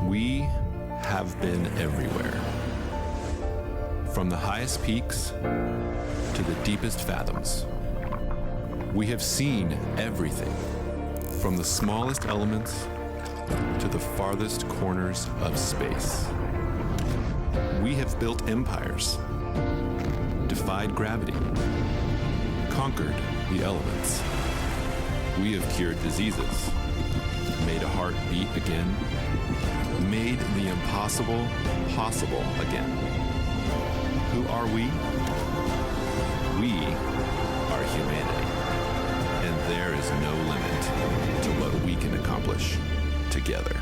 We have been everywhere. From the highest peaks to the deepest fathoms. We have seen everything, from the smallest elements to the farthest corners of space. We have built empires, defied gravity, conquered the elements. We have cured diseases, made a heart beat again, made the impossible possible again. Who are we? We are humanity, and there is no limit to what we can accomplish together.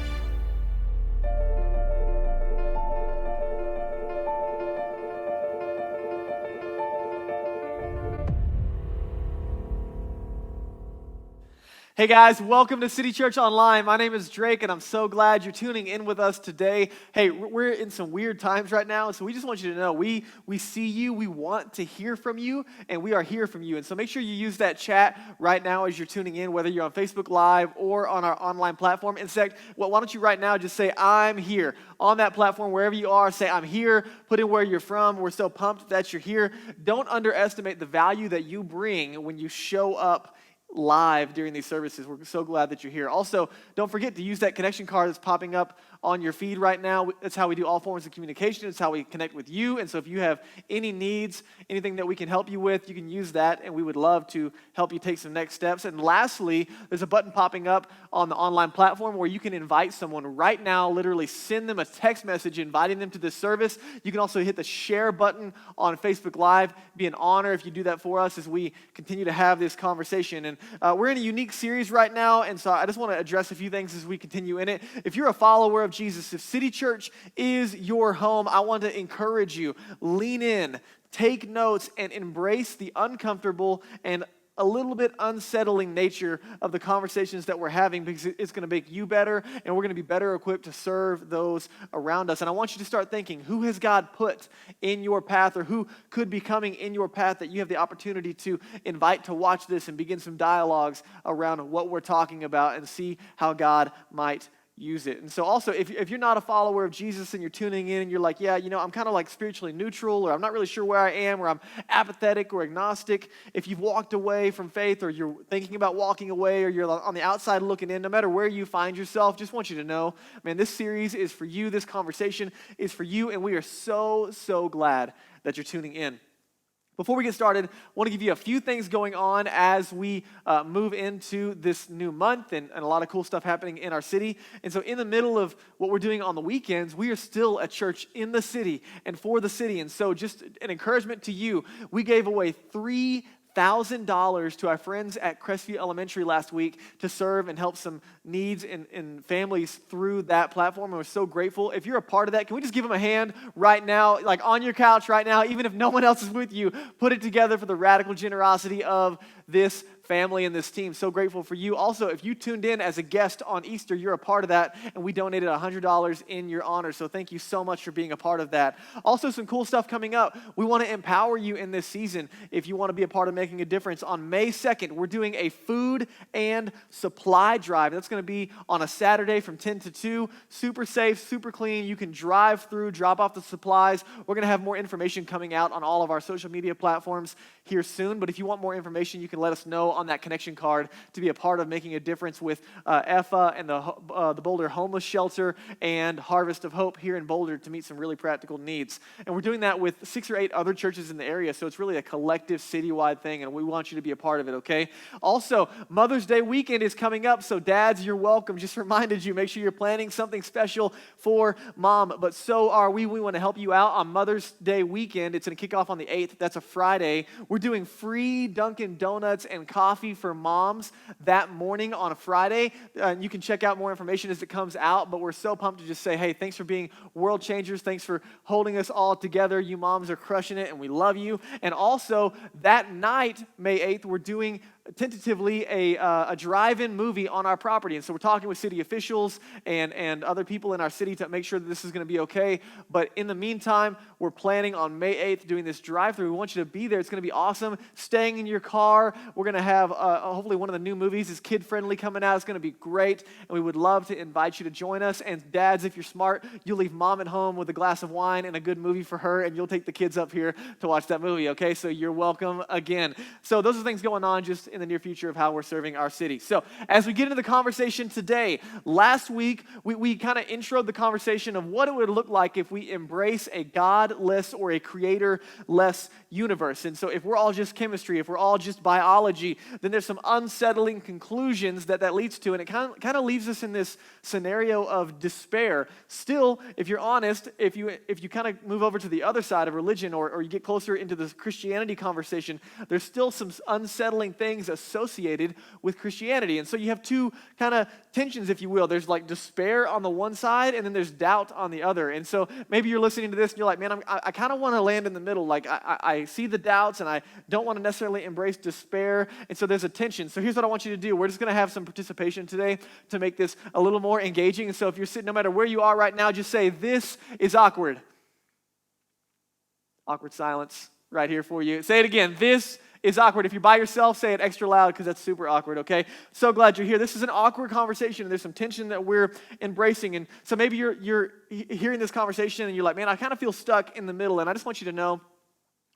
Hey guys, welcome to City Church Online. My name is Drake, and I'm so glad you're tuning in with us today. Hey, we're in some weird times right now, so we just want you to know we see you, we want to hear from you, and we are here from you. And so make sure you use that chat right now as you're tuning in, whether you're on Facebook Live or on our online platform. In fact, why don't you right now just say, I'm here. On that platform, wherever you are, say, I'm here. Put in where you're from. We're so pumped that you're here. Don't underestimate the value that you bring when you show up live during these services. We're so glad that you're here. Also, don't forget to use that connection card that's popping up on your feed right now. That's how we do all forms of communication. It's how we connect with you. And so if you have any needs, anything that we can help you with, you can use that, and we would love to help you take some next steps. And lastly, there's a button popping up on the online platform where you can invite someone right now, literally send them a text message inviting them to this service. You can also hit the share button on Facebook Live. It'd be an honor if you do that for us as we continue to have this conversation. And we're in a unique series right now, and so I just want to address a few things as we continue in it. If you're a follower of Jesus, if City Church is your home, I want to encourage you, lean in, take notes, and embrace the uncomfortable and a little bit unsettling nature of the conversations that we're having, because it's going to make you better, and we're going to be better equipped to serve those around us. And I want you to start thinking, who has God put in your path, or who could be coming in your path that you have the opportunity to invite to watch this and begin some dialogues around what we're talking about and see how God might use it. And so also, if you're not a follower of Jesus and you're tuning in and you're like, yeah, I'm kind of like spiritually neutral, or I'm not really sure where I am, or I'm apathetic or agnostic, if you've walked away from faith, or you're thinking about walking away, or you're on the outside looking in, no matter where you find yourself, just want you to know, man, this series is for you. This conversation is for you, and we are so glad that you're tuning in. Before we get started, I want to give you a few things going on as we move into this new month, and a lot of cool stuff happening in our city. And so in the middle of what we're doing on the weekends, we are still a church in the city and for the city. And so just an encouragement to you, we gave away $3,000 to our friends at Crestview Elementary last week to serve and help some needs in families through that platform. And we're so grateful. If you're a part of that, can we just give them a hand right now, like on your couch right now, even if no one else is with you, put it together for the radical generosity of this family and this team. So grateful for you. Also, if you tuned in as a guest on Easter, you're a part of that, and we donated $100 in your honor. So thank you so much for being a part of that. Also, some cool stuff coming up. We want to empower you in this season. If you want to be a part of making a difference, on May 2nd, we're doing a food and supply drive. That's going to be on a Saturday from 10 to 2. Super safe, super clean. You can drive through, drop off the supplies. We're going to have more information coming out on all of our social media platforms here soon. But if you want more information, you can let us know on that connection card to be a part of making a difference with EFA and the Boulder Homeless Shelter and Harvest of Hope here in Boulder to meet some really practical needs. And we're doing that with 6 or 8 other churches in the area, so it's really a collective citywide thing, and we want you to be a part of it, okay? Also, Mother's Day weekend is coming up, so dads, you're welcome. Just reminded you, make sure you're planning something special for mom, but so are we. We want to help you out on Mother's Day weekend. It's going to kick off on the 8th. That's a Friday. We're doing free Dunkin' Donuts and coffee for moms that morning on a Friday. You can check out more information as it comes out, but we're so pumped to just say, hey, thanks for being world changers. Thanks for holding us all together. You moms are crushing it, and we love you. And also, that night, May 8th, we're doing tentatively a drive-in movie on our property. And so we're talking with city officials and other people in our city to make sure that this is going to be okay. But in the meantime, we're planning on May 8th doing this drive-through. We want you to be there. It's going to be awesome. Staying in your car. We're going to have hopefully one of the new movies is kid-friendly coming out. It's going to be great. And we would love to invite you to join us. And dads, if you're smart, you'll leave mom at home with a glass of wine and a good movie for her, and you'll take the kids up here to watch that movie, okay? So you're welcome again. So those are things going on just in the near future of how we're serving our city. So as we get into the conversation today, last week we kind of introed the conversation of what it would look like if we embrace a godless or a creator-less universe. And so if we're all just chemistry, if we're all just biology, then there's some unsettling conclusions that leads to, and it kind of leaves us in this scenario of despair. Still, if you're honest, if you kind of move over to the other side of religion or you get closer into the Christianity conversation, there's still some unsettling things associated with Christianity. And so you have two kind of tensions, if you will. There's like despair on the one side, and then there's doubt on the other. And so maybe you're listening to this and you're like, man, I kind of want to land in the middle. Like I see the doubts and I don't want to necessarily embrace despair. And so there's a tension. So here's what I want you to do. We're just going to have some participation today to make this a little more engaging. And so if you're sitting, no matter where you are right now, just say, this is awkward. Awkward silence right here for you. Say it again. This is awkward. If you're by yourself, say it extra loud because that's super awkward, okay? So glad you're here. This is an awkward conversation, and there's some tension that we're embracing. And so maybe you're hearing this conversation, and you're like, man, I kind of feel stuck in the middle. And I just want you to know,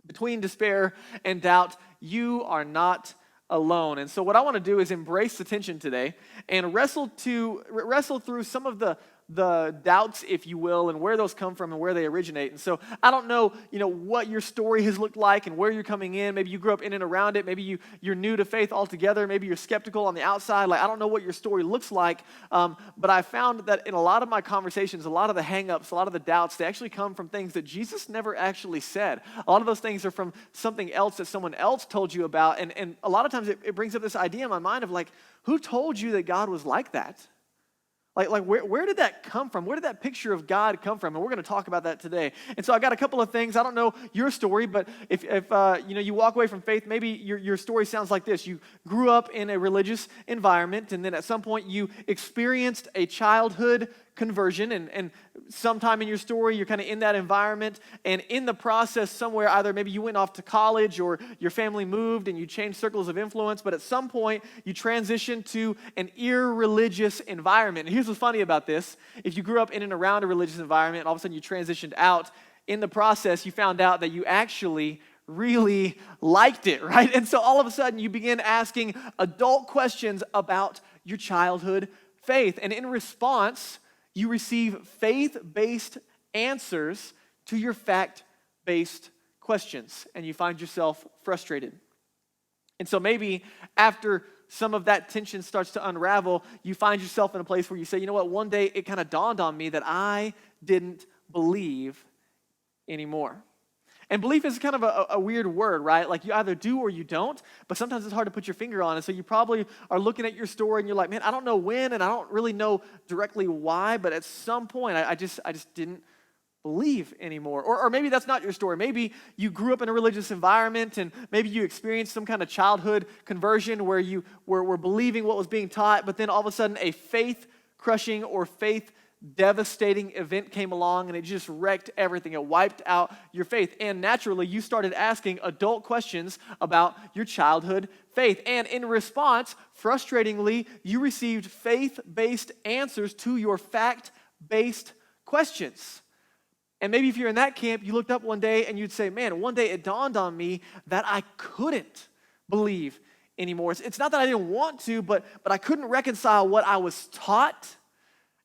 between despair and doubt, you are not alone. And so what I want to do is embrace the tension today and wrestle through some of the doubts, if you will, and where those come from and where they originate. And so I don't know, what your story has looked like and where you're coming in. Maybe you grew up in and around it. Maybe you're new to faith altogether. Maybe you're skeptical on the outside. Like, I don't know what your story looks like, but I found that in a lot of my conversations, a lot of the hang-ups, a lot of the doubts, they actually come from things that Jesus never actually said. A lot of those things are from something else that someone else told you about, and a lot of times it brings up this idea in my mind of like, who told you that God was like that? Like where did that come from? Where did that picture of God come from? And we're going to talk about that today. And so I got a couple of things. I don't know your story, but if you walk away from faith, maybe your story sounds like this. You grew up in a religious environment, and then at some point you experienced a childhood conversion, and sometime in your story, you're kind of in that environment, and in the process somewhere, either maybe you went off to college or your family moved and you changed circles of influence, but at some point, you transitioned to an irreligious environment. And here's what's funny about this. If you grew up in and around a religious environment, and all of a sudden you transitioned out, in the process, you found out that you actually really liked it, right? And so all of a sudden, you begin asking adult questions about your childhood faith, and in response, you receive faith-based answers to your fact-based questions, and you find yourself frustrated. And so maybe after some of that tension starts to unravel, you find yourself in a place where you say, you know what, one day it kind of dawned on me that I didn't believe anymore. And belief is kind of a weird word, right? Like you either do or you don't, but sometimes it's hard to put your finger on it. So you probably are looking at your story and you're like, man, I don't know when and I don't really know directly why, but at some point I just didn't believe anymore. Or maybe that's not your story. Maybe you grew up in a religious environment and maybe you experienced some kind of childhood conversion where you were believing what was being taught, but then all of a sudden a faith-crushing or faith devastating event came along and it just wrecked everything. It wiped out your faith. And naturally, you started asking adult questions about your childhood faith. And in response, frustratingly, you received faith-based answers to your fact-based questions. And maybe if you're in that camp, you looked up one day and you'd say, man, one day it dawned on me that I couldn't believe anymore. It's not that I didn't want to, but I couldn't reconcile what I was taught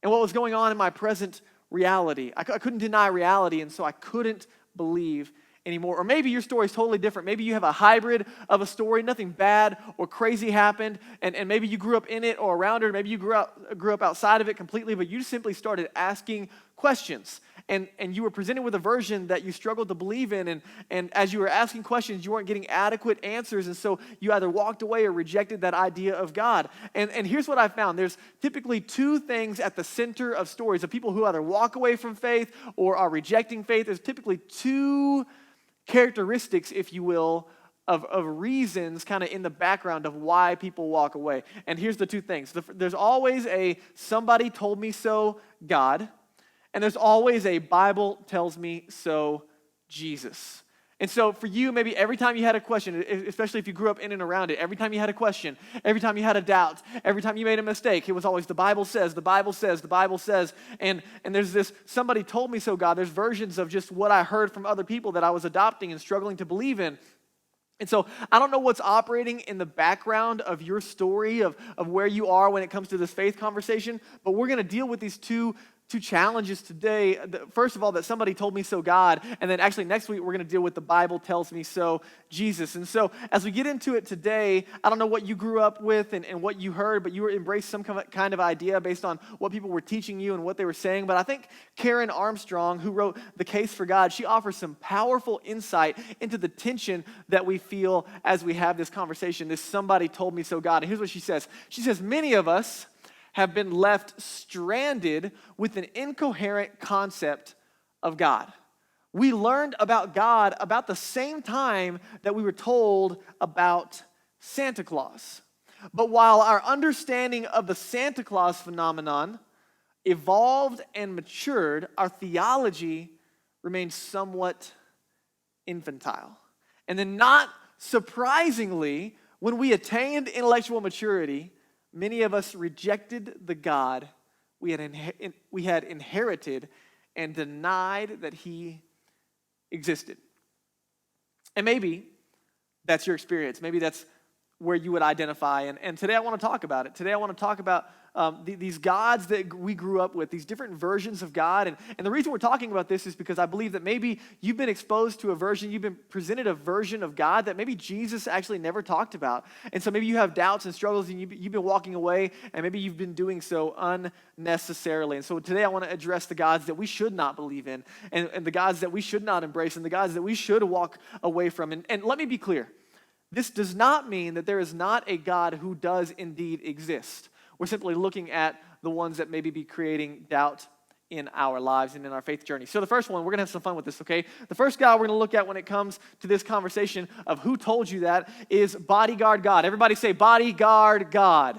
and what was going on in my present reality. I couldn't deny reality, and so I couldn't believe anymore. Or maybe your story is totally different. Maybe you have a hybrid of a story. Nothing bad or crazy happened, and maybe you grew up in it or around it, or maybe you grew up outside of it completely, but you simply started asking questions. And you were presented with a version that you struggled to believe in, and as you were asking questions, you weren't getting adequate answers, and so you either walked away or rejected that idea of God. And here's what I found. There's typically two things at the center of stories of people who either walk away from faith or are rejecting faith. There's typically two characteristics, if you will, of reasons kind of in the background of why people walk away. And here's the two things. There's always a somebody told me so God, and there's always a Bible tells me so Jesus. And so for you, maybe every time you had a question, especially if you grew up in and around it, every time you had a question, every time you had a doubt, every time you made a mistake, it was always the Bible says, the Bible says, the Bible says. And there's this, somebody told me so, God. There's versions of just what I heard from other people that I was adopting and struggling to believe in. And so I don't know what's operating in the background of your story of where you are when it comes to this faith conversation, but we're going to deal with these two challenges today. First of all, that somebody told me so God, and then actually next week we're going to deal with the Bible tells me so Jesus. And so as we get into it today, I don't know what you grew up with and what you heard, but you embraced some kind of idea based on what people were teaching you and what they were saying. But I think Karen Armstrong, who wrote The Case for God, she offers some powerful insight into the tension that we feel as we have this conversation, this somebody told me so God. And here's what she says. She says, many of us have been left stranded with an incoherent concept of God. We learned about God about the same time that we were told about Santa Claus. But while our understanding of the Santa Claus phenomenon evolved and matured, our theology remained somewhat infantile. And then not surprisingly, when we attained intellectual maturity, many of us rejected the God we had inherited and denied that he existed. And maybe that's your experience. Maybe that's where you would identify. And today I want to talk about it. Today I want to talk about these gods that we grew up with, these different versions of God. And the reason we're talking about this is because I believe that maybe you've been exposed to a version, you've been presented a version of God that maybe Jesus actually never talked about. And so maybe you have doubts and struggles and you've been walking away, and maybe you've been doing so unnecessarily. And so today I want to address the gods that we should not believe in, and the gods that we should not embrace, and the gods that we should walk away from. And let me be clear. This does not mean that there is not a God who does indeed exist. We're simply looking at the ones that maybe be creating doubt in our lives and in our faith journey. So the first one, we're going to have some fun with this, okay? The first God we're going to look at when it comes to this conversation of who told you that is bodyguard God. Everybody say bodyguard God.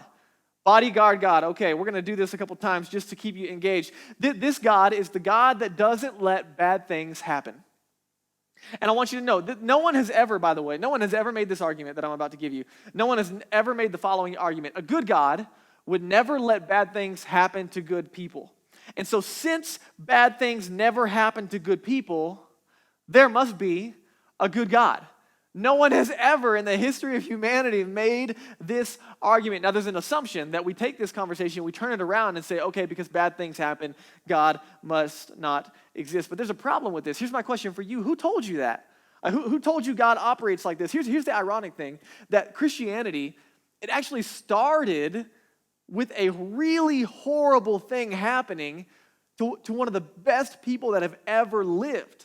Bodyguard God. Okay, we're going to do this a couple times just to keep you engaged. This God is the God that doesn't let bad things happen. And I want you to know that no one has ever, by the way, no one has ever made this argument that I'm about to give you. No one has ever made the following argument. A good God would never let bad things happen to good people. And so since bad things never happen to good people, there must be a good God. No one has ever in the history of humanity made this argument. Now, there's an assumption that we take this conversation, we turn it around and say, okay, because bad things happen, God must not exist. But there's a problem with this. Here's my question for you. Who told you that? Who told you God operates like this? Here's the ironic thing, that Christianity, it actually started with a really horrible thing happening to one of the best people that have ever lived.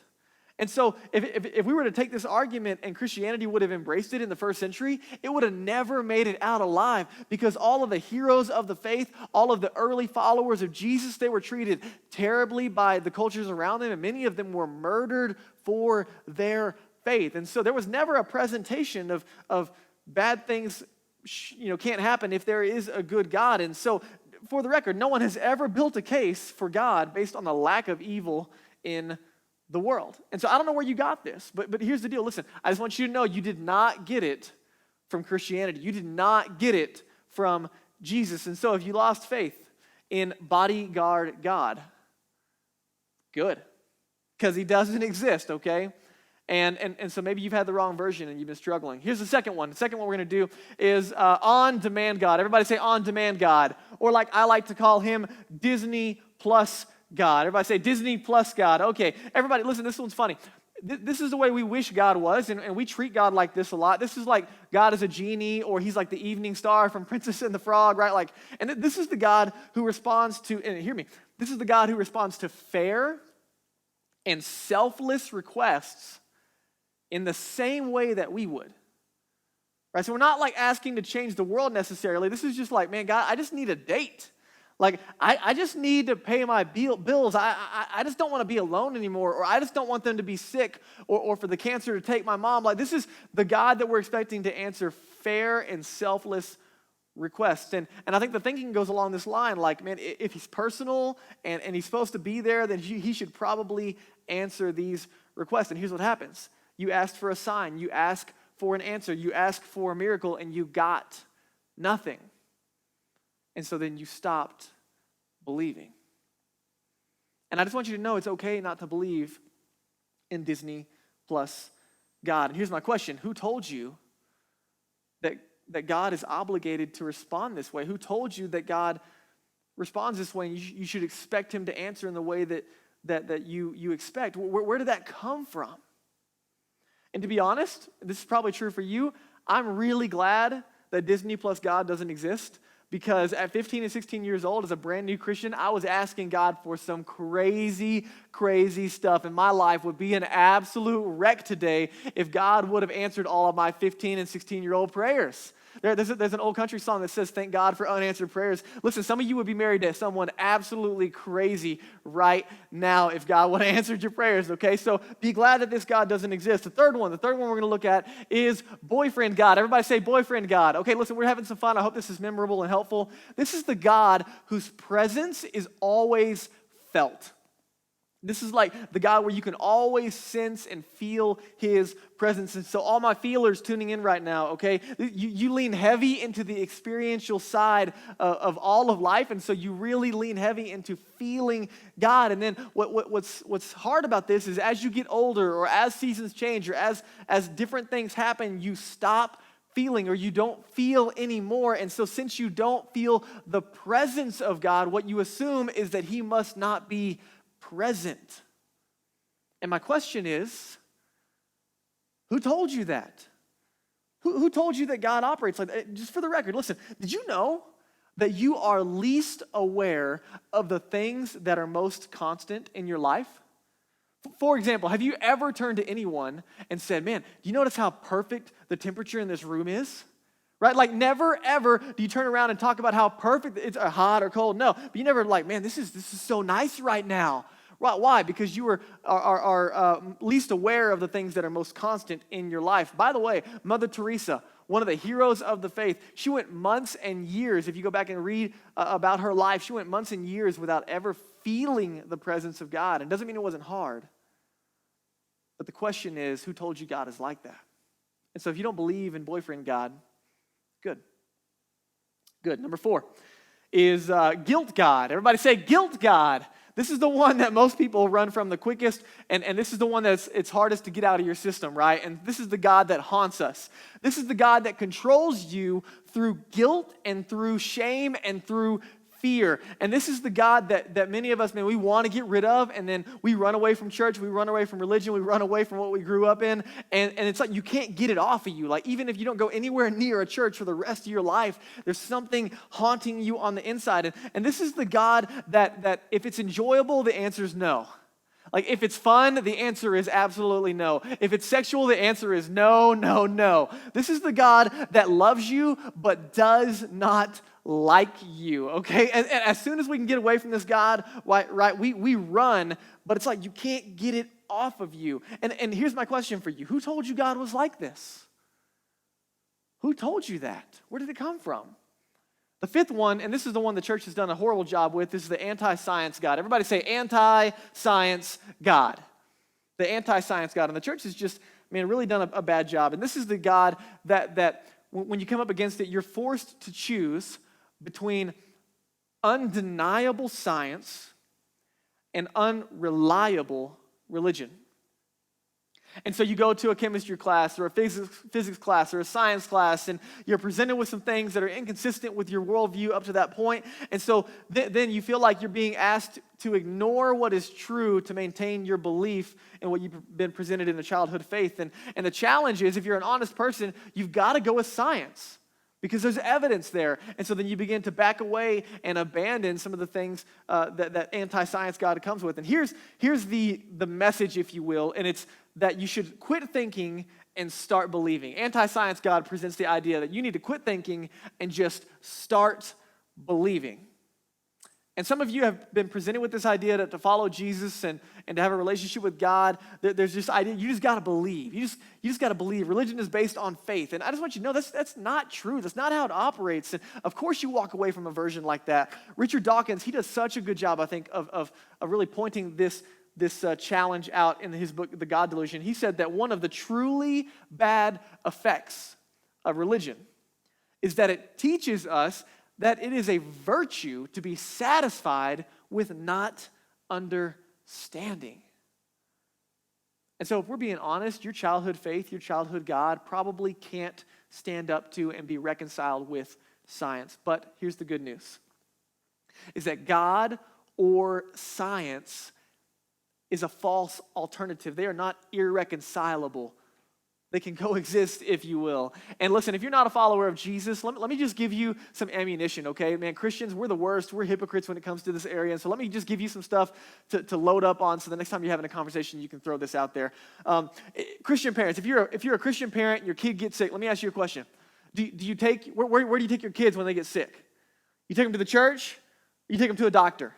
And so if we were to take this argument and Christianity would have embraced it in the first century, it would have never made it out alive, because all of the heroes of the faith, all of the early followers of Jesus, they were treated terribly by the cultures around them, and many of them were murdered for their faith. And so there was never a presentation of bad things can't happen if there is a good God. And so for the record, no one has ever built a case for God based on the lack of evil in the world. And so I don't know where you got this, but here's the deal. Listen, I just want you to know you did not get it from Christianity. You did not get it from Jesus. And so if you lost faith in bodyguard God, good, because he doesn't exist, okay? And so maybe you've had the wrong version and you've been struggling. Here's the second one. The second one we're going to do is on-demand God. Everybody say on-demand God. Or like I like to call him Disney Plus God. Everybody say Disney Plus God. Okay, everybody, listen, this one's funny. This is the way we wish God was, and we treat God like this a lot. This is like God is a genie, or he's like the evening star from Princess and the Frog, right? And this is the God who responds to, and hear me, this is the God who responds to fair and selfless requests in the same way that we would. Right? So we're not like asking to change the world necessarily. This is just like, man, God, I just need a date. Like, I just need to pay my bills. I just don't want to be alone anymore, or I just don't want them to be sick, or for the cancer to take my mom. Like, this is the God that we're expecting to answer fair and selfless requests. And I think the thinking goes along this line, like, man, if he's personal and he's supposed to be there, then he should probably answer these requests. And here's what happens. You asked for a sign. You ask for an answer. You ask for a miracle, and you got nothing. And so then you stopped believing. And I just want you to know it's okay not to believe in Disney plus God. And here's my question. Who told you that God is obligated to respond this way? Who told you that God responds this way and you should expect him to answer in the way that you expect? Where did that come from? And to be honest, this is probably true for you, I'm really glad that Disney plus God doesn't exist, because at 15 and 16 years old, as a brand new Christian, I was asking God for some crazy, crazy stuff, and my life would be an absolute wreck today if God would have answered all of my 15 and 16-year-old prayers. There's an old country song that says, "Thank God for unanswered prayers." Listen, some of you would be married to someone absolutely crazy right now if God would have answered your prayers, okay? So be glad that this God doesn't exist. The third one we're going to look at is boyfriend God. Everybody say boyfriend God. Okay, listen, we're having some fun. I hope this is memorable and helpful. This is the God whose presence is always felt. This is like the God where you can always sense and feel his presence. And so all my feelers tuning in right now, okay, you lean heavy into the experiential side of all of life. And so you really lean heavy into feeling God. And then what's hard about this is as you get older, or as seasons change, or as different things happen, you stop feeling, or you don't feel anymore. And so since you don't feel the presence of God, what you assume is that he must not be present. And my question is, who told you that? Who told you that God operates like that? Just for the record, listen, did you know that you are least aware of the things that are most constant in your life? For example, have you ever turned to anyone and said, "Man, do you notice how perfect the temperature in this room is?" Right? Like, never, ever do you turn around and talk about how perfect it's hot or cold. No, but you never like, "Man, this is so nice right now." Right? Why? Because you are least aware of the things that are most constant in your life. By the way, Mother Teresa, one of the heroes of the faith, she went months and years, if you go back and read about her life, she went months and years without ever feeling the presence of God. And it doesn't mean it wasn't hard. But the question is, who told you God is like that? And so if you don't believe in boyfriend God, good. Number 4 is guilt God. Everybody say guilt God. This is the one that most people run from the quickest, and this is the one that's it's hardest to get out of your system, right? And this is the God that haunts us. This is the God that controls you through guilt and through shame and through fear. And this is the God that many of us, man, we want to get rid of, and then we run away from church, we run away from religion, we run away from what we grew up in, and it's like you can't get it off of you. Like, even if you don't go anywhere near a church for the rest of your life, there's something haunting you on the inside. And this is the God that if it's enjoyable, the answer is no. Like, if it's fun, the answer is absolutely no. If it's sexual, the answer is no, no, no. This is the God that loves you but does not like you, okay? And as soon as we can get away from this God, right, we run, but it's like you can't get it off of you. And here's my question for you. Who told you God was like this? Who told you that? Where did it come from? The fifth one, and this is the one the church has done a horrible job with, this is the anti-science God. Everybody say anti-science God. The anti-science God. And the church has just, really done a bad job. And this is the God that when you come up against it, you're forced to choose between undeniable science and unreliable religion. And so you go to a chemistry class or a physics class or a science class, and you're presented with some things that are inconsistent with your worldview up to that point. And so then you feel like you're being asked to ignore what is true to maintain your belief in what you've been presented in the childhood faith. And the challenge is, if you're an honest person, you've got to go with science, because there's evidence there. And so then you begin to back away and abandon some of the things that anti-science God comes with. And here's the message, if you will, and it's that you should quit thinking and start believing. Anti-science God presents the idea that you need to quit thinking and just start believing. And some of you have been presented with this idea to follow Jesus and to have a relationship with God. There's this idea, you just got to believe. You just got to believe. Religion is based on faith. And I just want you to know that's not true. That's not how it operates. And of course you walk away from a version like that. Richard Dawkins, he does such a good job, I think, of really pointing this challenge out in his book, The God Delusion. He said that one of the truly bad effects of religion is that it teaches us that it is a virtue to be satisfied with not understanding. And so if we're being honest, your childhood faith, your childhood God probably can't stand up to and be reconciled with science. But here's the good news, is that God or science is a false alternative. They are not irreconcilable. They can coexist, if you will. And listen, if you're not a follower of Jesus, let me just give you some ammunition, okay? Man, Christians, we're the worst. We're hypocrites when it comes to this area. And so let me just give you some stuff to load up on so the next time you're having a conversation, you can throw this out there. Christian parents, if you're a Christian parent and your kid gets sick, let me ask you a question. Do you take, where do you take your kids when they get sick? You take them to the church, or you take them to a doctor?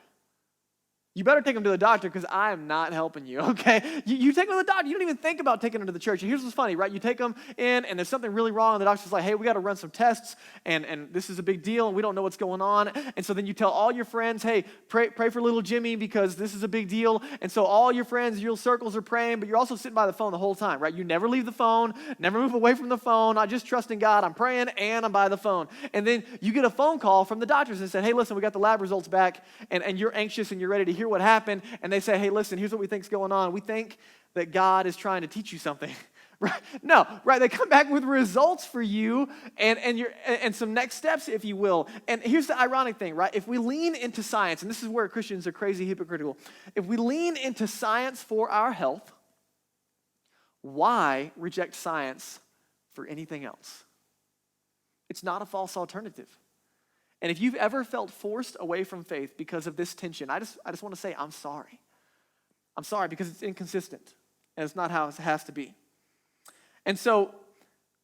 You better take them to the doctor because I am not helping you, okay? You take them to the doctor. You don't even think about taking them to the church. And here's what's funny, right? You take them in, and there's something really wrong. And the doctor's like, hey, we got to run some tests, and this is a big deal, and we don't know what's going on. And so then you tell all your friends, hey, pray for little Jimmy because this is a big deal. And so all your friends, your circles are praying, but you're also sitting by the phone the whole time, right? You never leave the phone, never move away from the phone. I just trust in God. I'm praying, and I'm by the phone. And then you get a phone call from the doctors and say, hey, listen, we got the lab results back, and you're anxious, and you're ready to hear what happened. And they say, hey, listen, here's what we think's going on. We think that God is trying to teach you something. Right? No, right? They come back with results for you and some next steps, if you will. And here's the ironic thing, right? If we lean into science, and this is where Christians are crazy hypocritical, if we lean into science for our health, why reject science for anything else? It's not a false alternative. And if you've ever felt forced away from faith because of this tension, I just want to say I'm sorry. I'm sorry because it's inconsistent, and it's not how it has to be. And so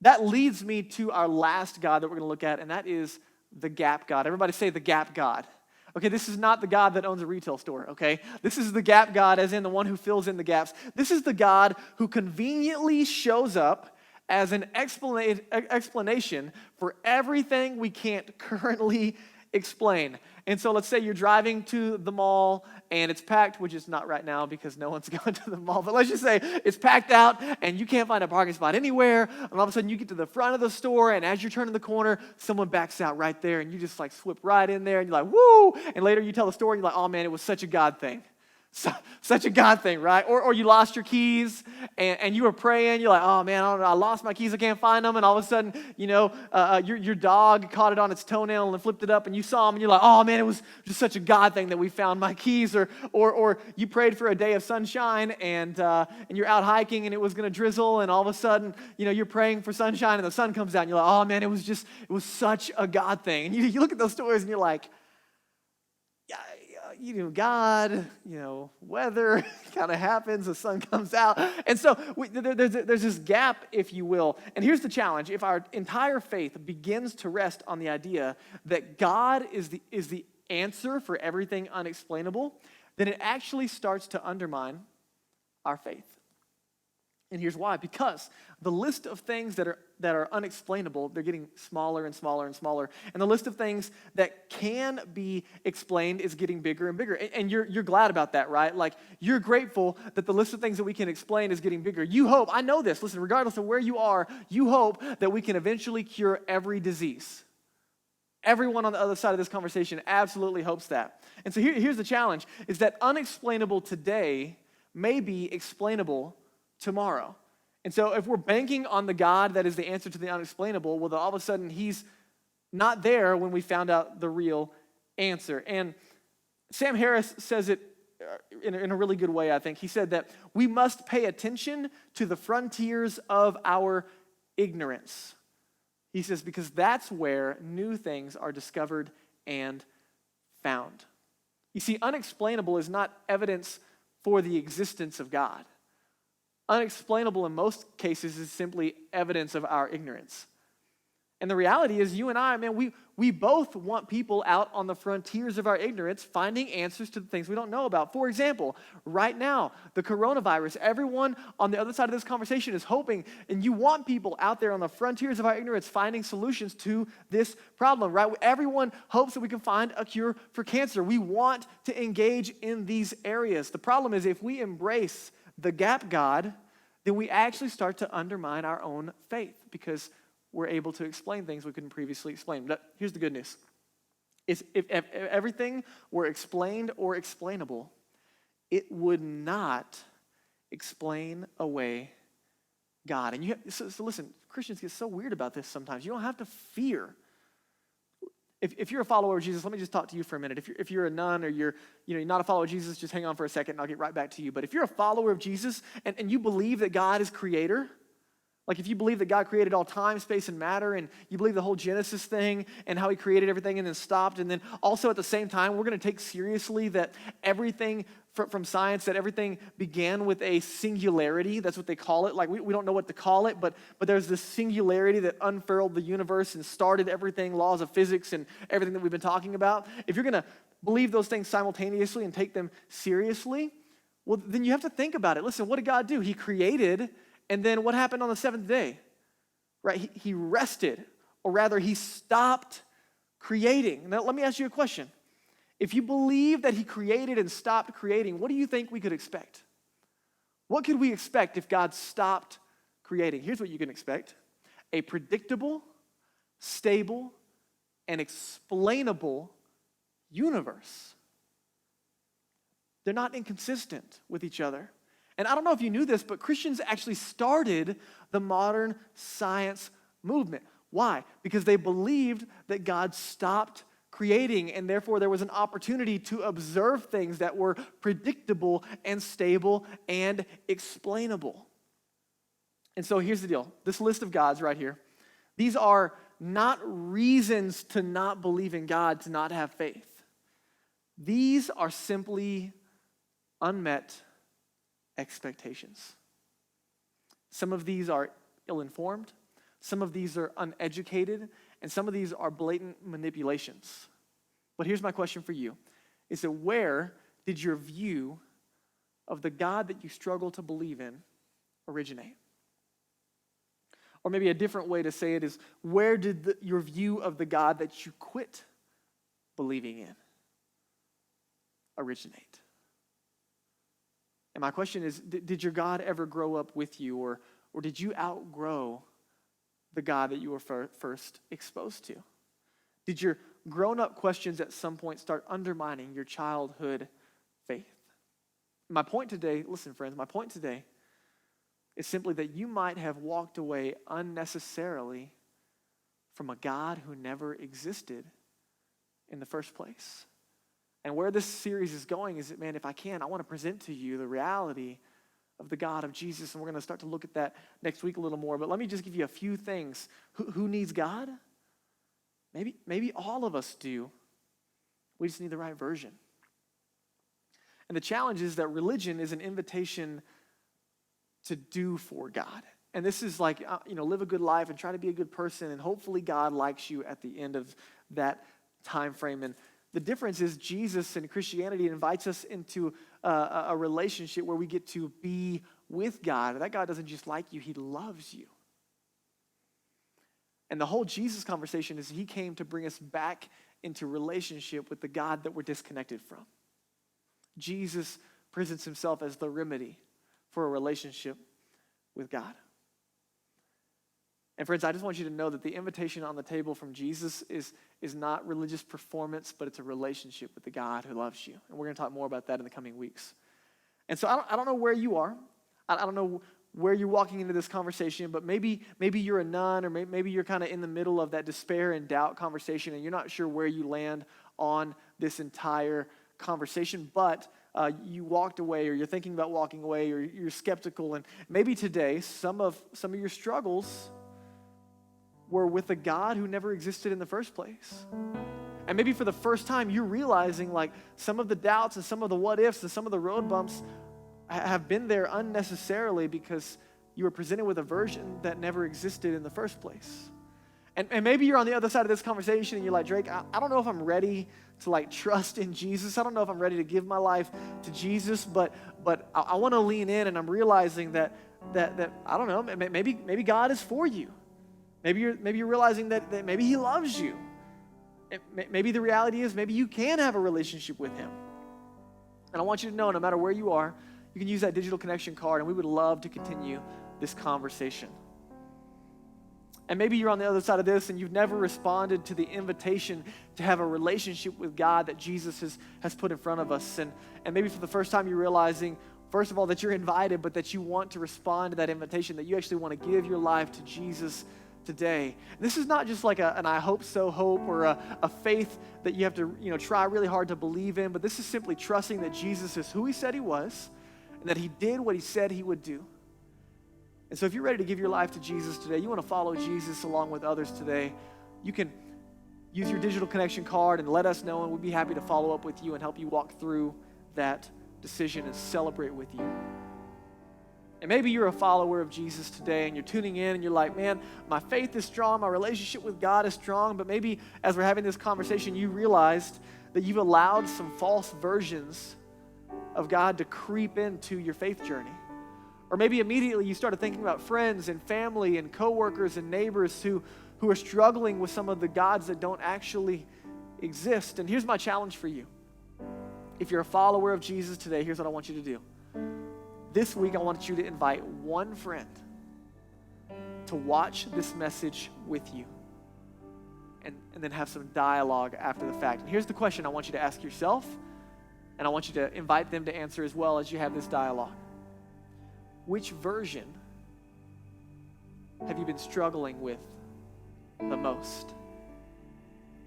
that leads me to our last God that we're going to look at, and that is the gap God. Everybody say the gap God. Okay, this is not the God that owns a retail store, okay? This is the gap God, as in the one who fills in the gaps. This is the God who conveniently shows up as an explanation for everything we can't currently explain. And so let's say you're driving to the mall and it's packed, which is not right now because no one's going to the mall, but let's just say it's packed out and you can't find a parking spot anywhere, and all of a sudden you get to the front of the store, and as you're turning the corner, someone backs out right there, and you just like slip right in there, and you're like, woo! And later you tell the story, and you're like, oh man, it was such a God thing. Such a God thing, right? Or you lost your keys and you were praying. You're like, oh man, I don't know, I lost my keys. I can't find them. And all of a sudden, your dog caught it on its toenail and flipped it up, and you saw them, and you're like, oh man, it was just such a God thing that we found my keys. Or you prayed for a day of sunshine and you're out hiking and it was going to drizzle, and all of a sudden, you're praying for sunshine and the sun comes out, and you're like, oh man, it was such a God thing. And you look at those stories and you're like, God, weather kind of happens, the sun comes out. And so there's this gap, if you will. And here's the challenge. If our entire faith begins to rest on the idea that God is the answer for everything unexplainable, then it actually starts to undermine our faith. And here's why. Because the list of things that are unexplainable, they're getting smaller and smaller and smaller. And the list of things that can be explained is getting bigger and bigger. And you're glad about that, right? Like, you're grateful that the list of things that we can explain is getting bigger. You hope, I know this, listen, regardless of where you are, you hope that we can eventually cure every disease. Everyone on the other side of this conversation absolutely hopes that. And so here's the challenge, is that unexplainable today may be explainable tomorrow. And so if we're banking on the God that is the answer to the unexplainable, well, then all of a sudden he's not there when we found out the real answer. And Sam Harris says it in a really good way, I think. He said that we must pay attention to the frontiers of our ignorance. He says, because that's where new things are discovered and found. You see, unexplainable is not evidence for the existence of God. Unexplainable in most cases is simply evidence of our ignorance. And the reality is, you and I, man, we both want people out on the frontiers of our ignorance finding answers to the things we don't know about. For example, right now, the coronavirus, everyone on the other side of this conversation is hoping, and you want people out there on the frontiers of our ignorance finding solutions to this problem, right? Everyone hopes that we can find a cure for cancer. We want to engage in these areas. The problem is, if we embrace the gap God, then we actually start to undermine our own faith, because we're able to explain things we couldn't previously explain. But here's the good news. If everything were explained or explainable, it would not explain away God. And so listen, Christians get so weird about this sometimes. You don't have to fear. If you're a follower of Jesus, let me just talk to you for a minute. If you're a nun or you're not a follower of Jesus, just hang on for a second and I'll get right back to you. But if you're a follower of Jesus and you believe that God is creator, like if you believe that God created all time, space, and matter, and you believe the whole Genesis thing and how he created everything and then stopped, and then also at the same time, we're going to take seriously that everything from science, that everything began with a singularity. That's what they call it. Like we don't know what to call it, but there's this singularity that unfurled the universe and started everything, laws of physics and everything that we've been talking about. If you're going to believe those things simultaneously and take them seriously, well, then you have to think about it. Listen, what did God do? He created. And then what happened on the seventh day? Right? He rested, or rather, he stopped creating. Now, let me ask you a question. If you believe that he created and stopped creating, what do you think we could expect? What could we expect if God stopped creating? Here's what you can expect: a predictable, stable, and explainable universe. They're not inconsistent with each other. And I don't know if you knew this, but Christians actually started the modern science movement. Why? Because they believed that God stopped creating, and therefore there was an opportunity to observe things that were predictable and stable and explainable. And so here's the deal. This list of gods right here, these are not reasons to not believe in God, to not have faith. These are simply unmet expectations. Some of these are ill-informed, some of these are uneducated, and some of these are blatant manipulations. But here's my question for you. Is that where did your view of the God that you struggle to believe in originate? Or maybe a different way to say it is, where did your view of the God that you quit believing in originate? And my question is, did your God ever grow up with you, or did you outgrow the God that you were first exposed to? Did your grown-up questions at some point start undermining your childhood faith? My point today, listen friends, my point today is simply that you might have walked away unnecessarily from a God who never existed in the first place. And where this series is going is that, man, if I can, I want to present to you the reality of the God of Jesus, and we're going to start to look at that next week a little more. But let me just give you a few things. Who needs God? Maybe all of us do. We just need the right version. And the challenge is that religion is an invitation to do for God. And this is like, live a good life and try to be a good person, and hopefully God likes you at the end of that time frame. And the difference is Jesus and Christianity invites us into a relationship where we get to be with God. That God doesn't just like you, he loves you. And the whole Jesus conversation is he came to bring us back into relationship with the God that we're disconnected from. Jesus presents himself as the remedy for a relationship with God. And friends, I just want you to know that the invitation on the table from Jesus is not religious performance, but it's a relationship with the God who loves you. And we're going to talk more about that in the coming weeks. And so I don't know where you are. I don't know where you're walking into this conversation, but maybe you're a nun, or maybe you're kind of in the middle of that despair and doubt conversation, and you're not sure where you land on this entire conversation, but you walked away, or you're thinking about walking away, or you're skeptical. And maybe today some of your struggles were with a God who never existed in the first place. And maybe for the first time you're realizing like some of the doubts and some of the what ifs and some of the road bumps have been there unnecessarily because you were presented with a version that never existed in the first place. And maybe you're on the other side of this conversation and you're like, Drake, I don't know if I'm ready to like trust in Jesus. I don't know if I'm ready to give my life to Jesus, but I want to lean in, and I'm realizing that I don't know, maybe God is for you. Maybe you're realizing that maybe he loves you. Maybe the reality is maybe you can have a relationship with him. And I want you to know, no matter where you are, you can use that digital connection card, and we would love to continue this conversation. And maybe you're on the other side of this and you've never responded to the invitation to have a relationship with God that Jesus has put in front of us. And maybe for the first time you're realizing, first of all, that you're invited, but that you want to respond to that invitation, that you actually want to give your life to Jesus today. And this is not just like an I hope so hope or a faith that you have to try really hard to believe in, but this is simply trusting that Jesus is who he said he was and that he did what he said he would do. And so if you're ready to give your life to Jesus today, you want to follow Jesus along with others today, you can use your digital connection card and let us know, and we'd be happy to follow up with you and help you walk through that decision and celebrate with you. And maybe you're a follower of Jesus today and you're tuning in and you're like, man, my faith is strong, my relationship with God is strong, but maybe as we're having this conversation, you realized that you've allowed some false versions of God to creep into your faith journey. Or maybe immediately you started thinking about friends and family and coworkers and neighbors who are struggling with some of the gods that don't actually exist. And here's my challenge for you. If you're a follower of Jesus today, here's what I want you to do. This week, I want you to invite one friend to watch this message with you and then have some dialogue after the fact. And here's the question I want you to ask yourself, and I want you to invite them to answer as well as you have this dialogue. Which version have you been struggling with the most?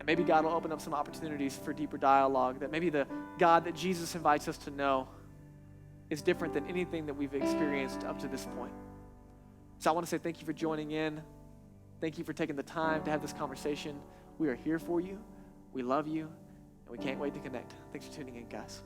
And maybe God will open up some opportunities for deeper dialogue, that maybe the God that Jesus invites us to know is different than anything that we've experienced up to this point. So I want to say thank you for joining in. Thank you for taking the time to have this conversation. We are here for you. We love you, and we can't wait to connect. Thanks for tuning in, guys.